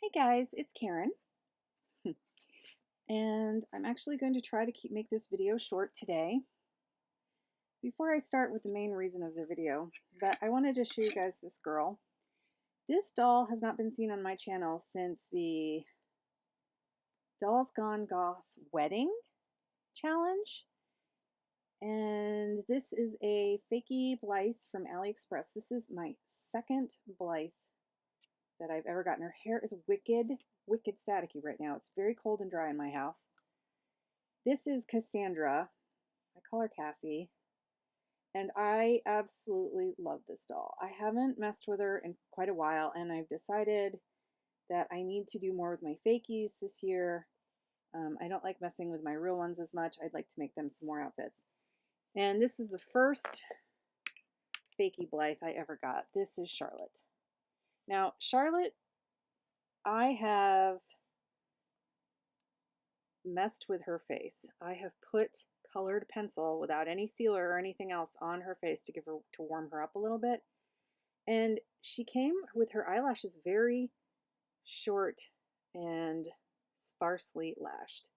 Hey guys, it's Karen, and I'm actually going to try to make this video short today. Before I start with the main reason of the video, but I wanted to show you guys this girl. This doll has not been seen on my channel since the Dolls Gone Goth wedding challenge. And this is a fakie Blythe from AliExpress. This is my second Blythe that I've ever gotten. Her hair is wicked staticky right now. It's very cold and dry in my house. This is Cassandra. I call her Cassie. And I absolutely love this doll. I haven't messed with her in quite a while, and I've decided that I need to do more with my fakies this year. I don't like messing with my real ones as much. I'd like to make them some more outfits. And this is the first fakie Blythe I ever got. This is Charlotte. Now, Charlotte, I have messed with her face. I have put colored pencil without any sealer or anything else on her face to warm her up a little bit. And she came with her eyelashes very short and sparsely lashed.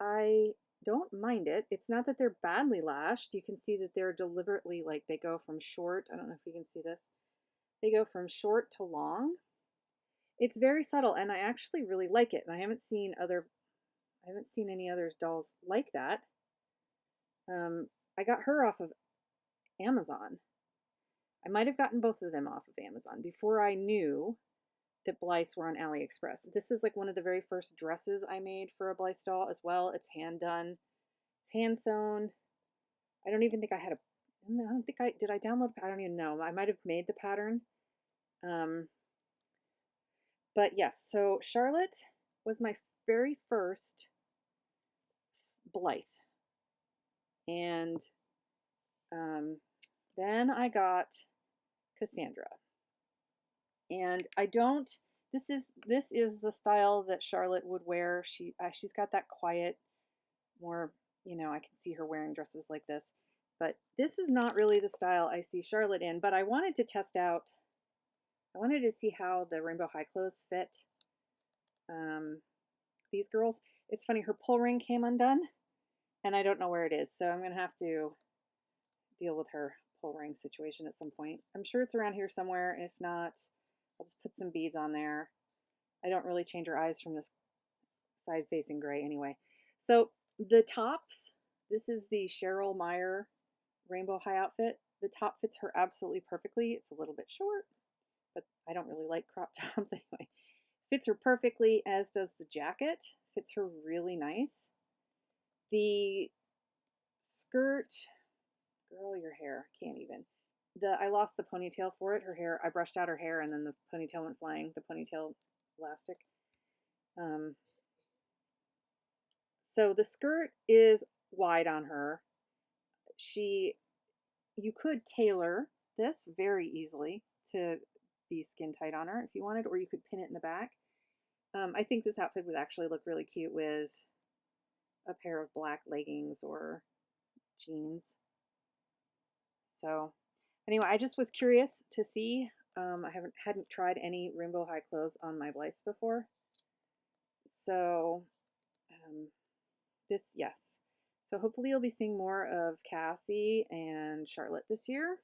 I don't mind it. It's not that they're badly lashed. You can see that they're deliberately, like, they go from short. I don't know if you can see this. They go from short to long. It's very subtle, and I actually really like it. And I haven't seen any other dolls like that. I got her off of Amazon. I might have gotten both of them off of Amazon before I knew that Blythes were on AliExpress. This is like one of the very first dresses I made for a Blythe doll as well. It's hand done. It's hand sewn. I don't even think I had did I download? I don't even know. I might have made the pattern. But yes, so Charlotte was my very first Blythe. And then I got Cassandra. And this is the style that Charlotte would wear. She's got that quiet, more, I can see her wearing dresses like this. But this is not really the style I see Charlotte in, but I wanted to test out, I wanted to see how the rainbow high clothes fit these girls. It's funny, her pull ring came undone, and I don't know where it is, so I'm going to have to deal with her pull ring situation at some point. I'm sure it's around here somewhere. If not, I'll just put some beads on there. I don't really change her eyes from this side facing gray anyway. So the tops, this is the Cheryl Meyer rainbow high outfit. The top fits her absolutely perfectly. It's a little bit short, but I don't really like crop tops anyway. Fits her perfectly, as does the jacket. Fits her really nice. The skirt, girl, your hair, can't even. I lost the ponytail for it. Her hair, I brushed out her hair and then the ponytail went flying, the ponytail elastic. So the skirt is wide on her. You could tailor this very easily to be skin tight on her if you wanted, or you could pin it in the back. I think this outfit would actually look really cute with a pair of black leggings or jeans. So anyway, I just was curious to see. I hadn't tried any rainbow high clothes on my Blythe before. So yes. So hopefully you'll be seeing more of Cassie and Charlotte this year.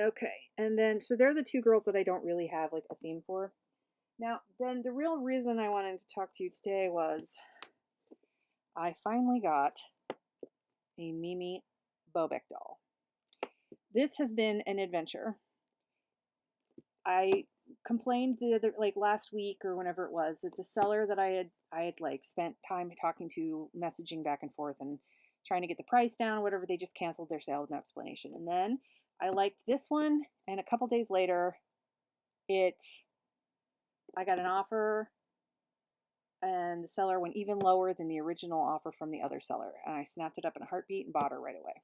Okay, and then, so they're the two girls that I don't really have like a theme for. Now, then the real reason I wanted to talk to you today was I finally got a Mimi Bobeck doll. This has been an adventure. I complained last week or whenever it was, that the seller that I had like spent time talking to, messaging back and forth and trying to get the price down, whatever, they just canceled their sale with no explanation. And then I liked this one, and a couple days later, I got an offer, and the seller went even lower than the original offer from the other seller, and I snapped it up in a heartbeat and bought her right away.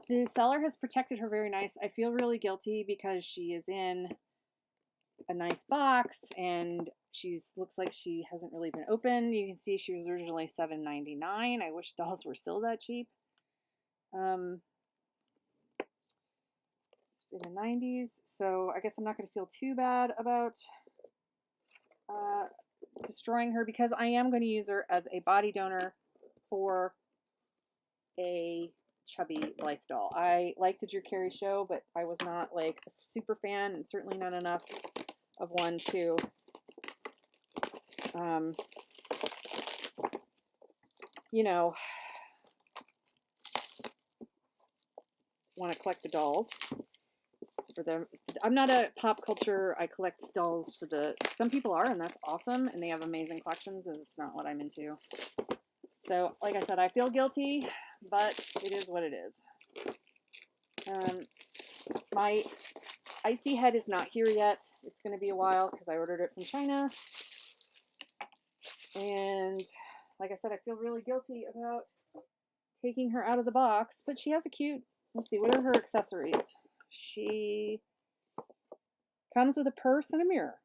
The seller has protected her very nice. I feel really guilty because she is in a nice box, and looks like she hasn't really been opened. You can see she was originally $7.99. I wish dolls were still that cheap. in the 90s, so I guess I'm not going to feel too bad about destroying her, because I am going to use her as a body donor for a chubby Blythe doll. I liked the Drew Carey show, but I was not like a super fan, and certainly not enough of one to you know, want to collect the dolls for them. I'm not a pop culture, I collect dolls for the, some people are, and that's awesome, and they have amazing collections, and it's not what I'm into. So, like I said, I feel guilty, but it is what it is. My icy head is not here yet. It's going to be a while because I ordered it from China. And like I said, I feel really guilty about taking her out of the box, but she has a cute, let's see, what are her accessories? She comes with a purse and a mirror.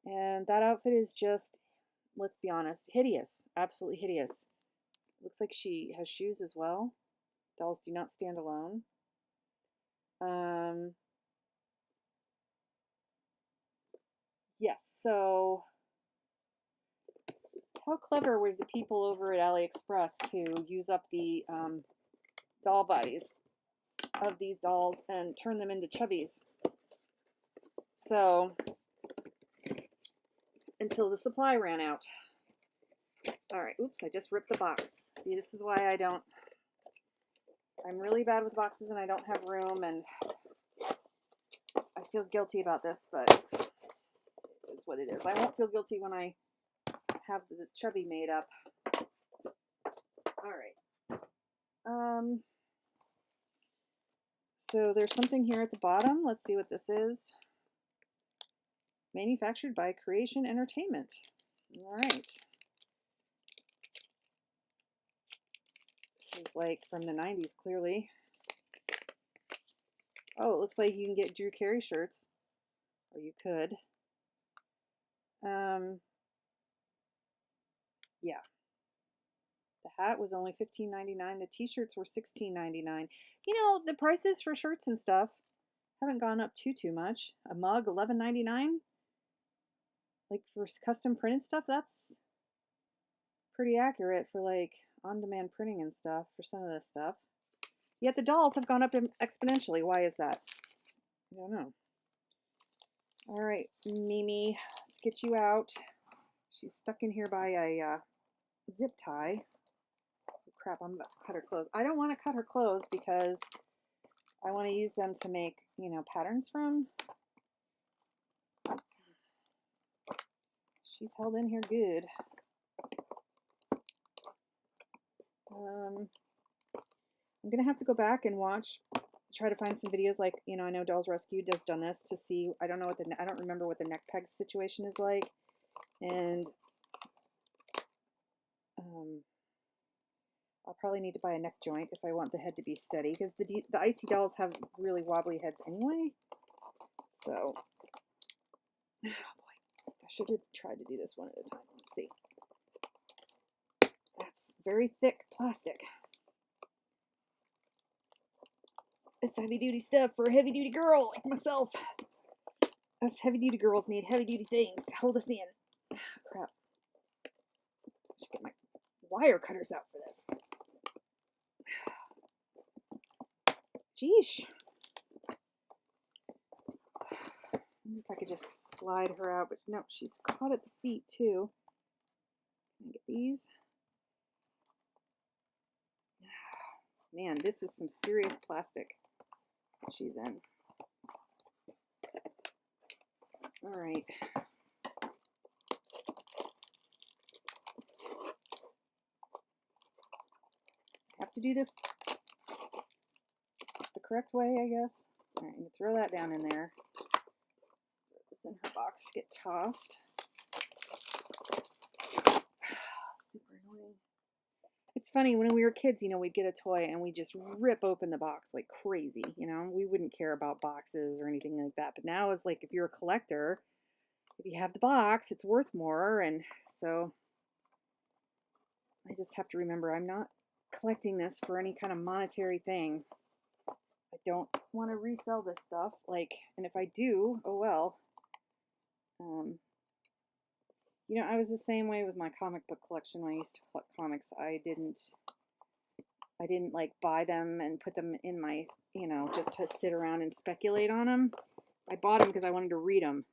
And that outfit is just, let's be honest, hideous. Absolutely hideous. Looks like she has shoes as well. Dolls do not stand alone. Yes, so how clever were the people over at AliExpress to use up the doll bodies of these dolls and turn them into chubbies. So, until the supply ran out. All right, oops, I just ripped the box. See, this is why I'm really bad with boxes and I don't have room, and I feel guilty about this, but it is what it is. I won't feel guilty when I have the chubby made up. All right. So there's something here at the bottom. Let's see what this is. Manufactured by Creation Entertainment. All right. This is like from the 90s, clearly. Oh, it looks like you can get Drew Carey shirts. Or you could. Yeah. The hat was only $15.99. The t-shirts were $16.99. You know, the prices for shirts and stuff haven't gone up too much. A mug, $11.99. Like for custom printed stuff, that's pretty accurate for like on-demand printing and stuff for some of this stuff. Yet the dolls have gone up exponentially. Why is that? I don't know. All right, Mimi, let's get you out. She's stuck in here by a zip tie. Oh, crap, I'm about to cut her clothes. I don't want to cut her clothes because I want to use them to make, you know, patterns from. She's held in here good. I'm going to have to go back and try to find some videos like, you know, I know Dolls Rescue has done this to see, I don't remember what the neck peg situation is like. And I'll probably need to buy a neck joint if I want the head to be steady, because the icy dolls have really wobbly heads anyway. So, oh boy, I should have tried to do this one at a time. Let's see. That's very thick plastic. It's heavy-duty stuff for a heavy-duty girl like myself. Us heavy-duty girls need heavy-duty things to hold us in. Oh, crap. I should get my wire cutters out for this. Geesh. If I could just slide her out, but no, she's caught at the feet too. Can I get these? Man, this is some serious plastic she's in. All right. I have to do this the correct way, I guess. All right, I'm gonna throw that down in there. Throw this in her box, get tossed. Super annoying. It's funny, when we were kids, you know, we'd get a toy and we'd just rip open the box like crazy, you know? We wouldn't care about boxes or anything like that. But now it's like, if you're a collector, if you have the box, it's worth more. And so I just have to remember, I'm not collecting this for any kind of monetary thing. I don't want to resell this stuff. Like, and if I do, oh well. You know, I was the same way with my comic book collection when I used to collect comics. I didn't like buy them and put them in my, you know, just to sit around and speculate on them. I bought them because I wanted to read them.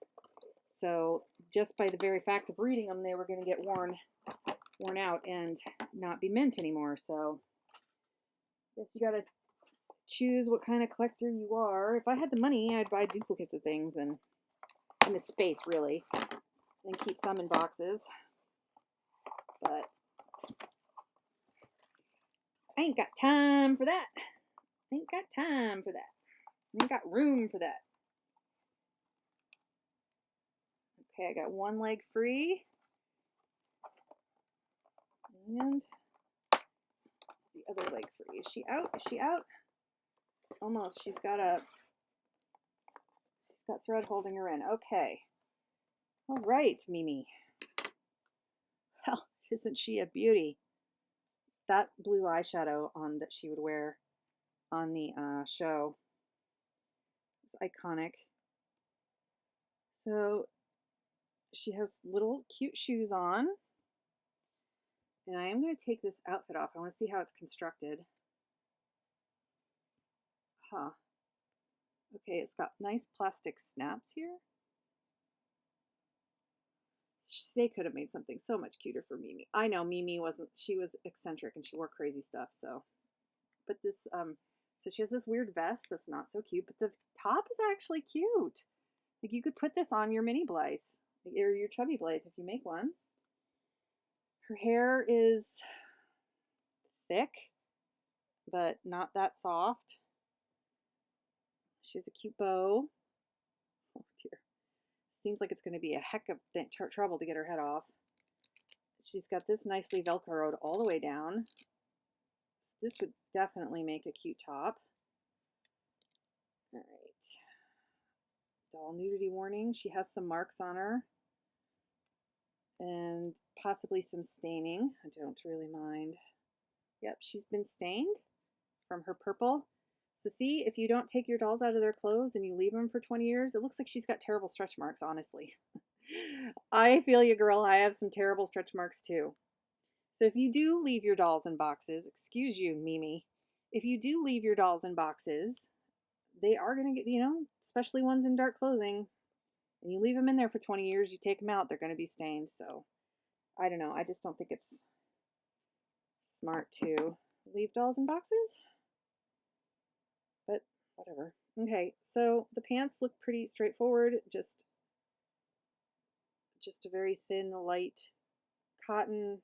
So just by the very fact of reading them, they were going to get worn out and not be mint anymore. So I guess you got to choose what kind of collector you are. If I had the money, I'd buy duplicates of things and the space, really, and keep some in boxes. But I ain't got time for that. Ain't got time for that. Ain't got room for that. Okay, I got one leg free. And the other leg free. Is she out? Is she out? Almost. She's got thread holding her in. Okay. All right, Mimi. Well, isn't she a beauty? That blue eyeshadow on that she would wear on the show is iconic. So she has little cute shoes on. And I am going to take this outfit off. I want to see how it's constructed. Huh. Okay, it's got nice plastic snaps here. They could have made something so much cuter for Mimi. I know Mimi wasn't, she was eccentric and she wore crazy stuff, so. But this, so she has this weird vest that's not so cute, but the top is actually cute. Like you could put this on your mini Blythe, or your chubby Blythe if you make one. Her hair is thick, but not that soft. She has a cute bow. Oh dear. Seems like it's going to be a heck of trouble to get her head off. She's got this nicely Velcroed all the way down. So this would definitely make a cute top. All right. Doll nudity warning. She has some marks on her. And possibly some staining. I don't really mind. Yep, she's been stained from her purple. So see, if you don't take your dolls out of their clothes and you leave them for 20 years, it looks like she's got terrible stretch marks, honestly. I feel you, girl. I have some terrible stretch marks too. So if you do leave your dolls in boxes, excuse you, Mimi, if you do leave your dolls in boxes, they are going to get, you know, especially ones in dark clothing, and you leave them in there for 20 years, you take them out, they're going to be stained. So I don't know. I just don't think it's smart to leave dolls in boxes. But whatever. Okay, so the pants look pretty straightforward. Just a very thin, light cotton.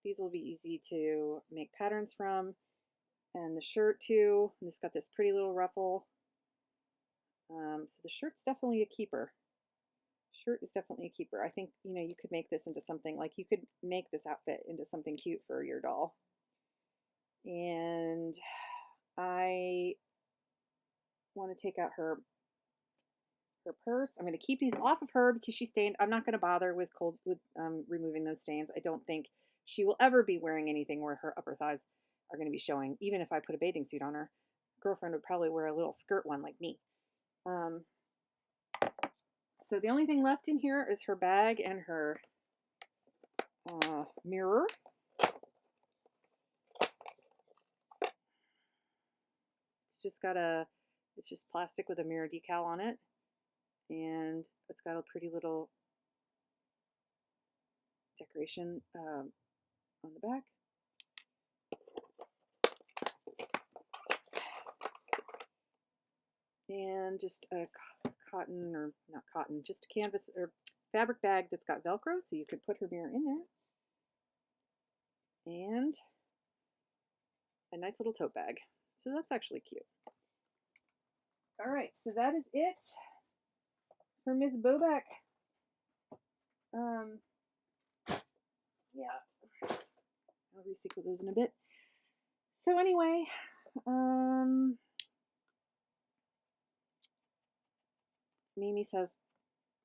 These will be easy to make patterns from. And the shirt too. And it's got this pretty little ruffle. So the shirt's definitely a keeper. Shirt is definitely a keeper. I think, you know, you could make this into something, like you could make this outfit into something cute for your doll. And I want to take out her purse. I'm going to keep these off of her because she's stained. I'm not going to bother with removing those stains. I don't think she will ever be wearing anything where her upper thighs are going to be showing. Even if I put a bathing suit on her, girlfriend would probably wear a little skirt one like me. So the only thing left in here is her bag and her mirror. It's just plastic with a mirror decal on it. And it's got a pretty little decoration on the back. And just a cotton, or not cotton, just a canvas or fabric bag that's got Velcro, so you could put her mirror in there. And a nice little tote bag. So that's actually cute. All right, so that is it for Ms. Bobeck. Yeah, I'll recycle those in a bit. So anyway, Mimi says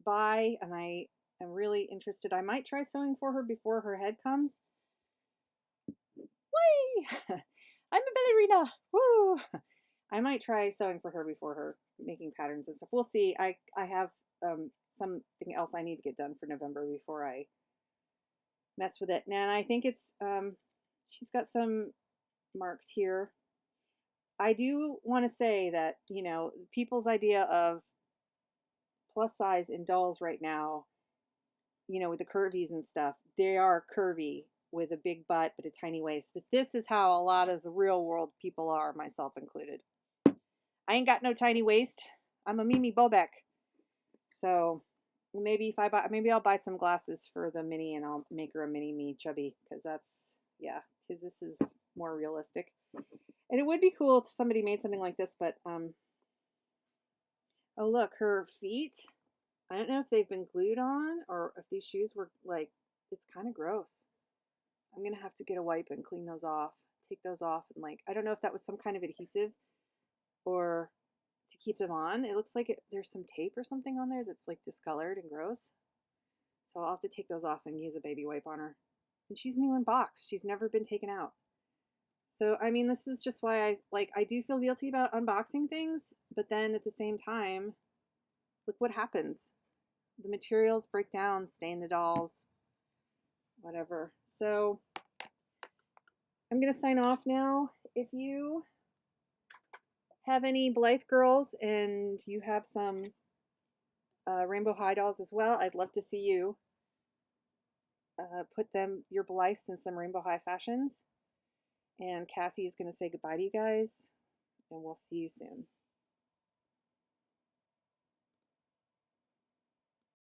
bye, and I am really interested. I might try sewing for her before her head comes. Whee! I'm a ballerina. Woo! I might try sewing for her before her, making patterns and stuff. We'll see. I have something else I need to get done for November before I mess with it. And I think it's she's got some marks here. I do want to say that, you know, people's idea of plus size in dolls right now, you know, with the curvies and stuff, they are curvy with a big butt but a tiny waist. But this is how a lot of the real world people are, myself included. I ain't got no tiny waist. I'm a Mimi Bobeck. So maybe if I buy, maybe I'll buy some glasses for the mini and I'll make her a mini me chubby, because that's, yeah, because this is more realistic. And it would be cool if somebody made something like this, but oh look, her feet. I don't know if they've been glued on or if these shoes were like, it's kind of gross. I'm gonna have to get a wipe and clean those off, take those off, and like, I don't know if that was some kind of adhesive or to keep them on. It looks like there's some tape or something on there that's like discolored and gross. So I'll have to take those off and use a baby wipe on her. And she's new in box. She's never been taken out. So, I mean, this is just why I do feel guilty about unboxing things, but then at the same time, look what happens. The materials break down, stain the dolls, whatever. So I'm going to sign off now. If you have any Blythe girls and you have some Rainbow High dolls as well, I'd love to see you put your Blythes in some Rainbow High fashions. And Cassie is going to say goodbye to you guys, and we'll see you soon.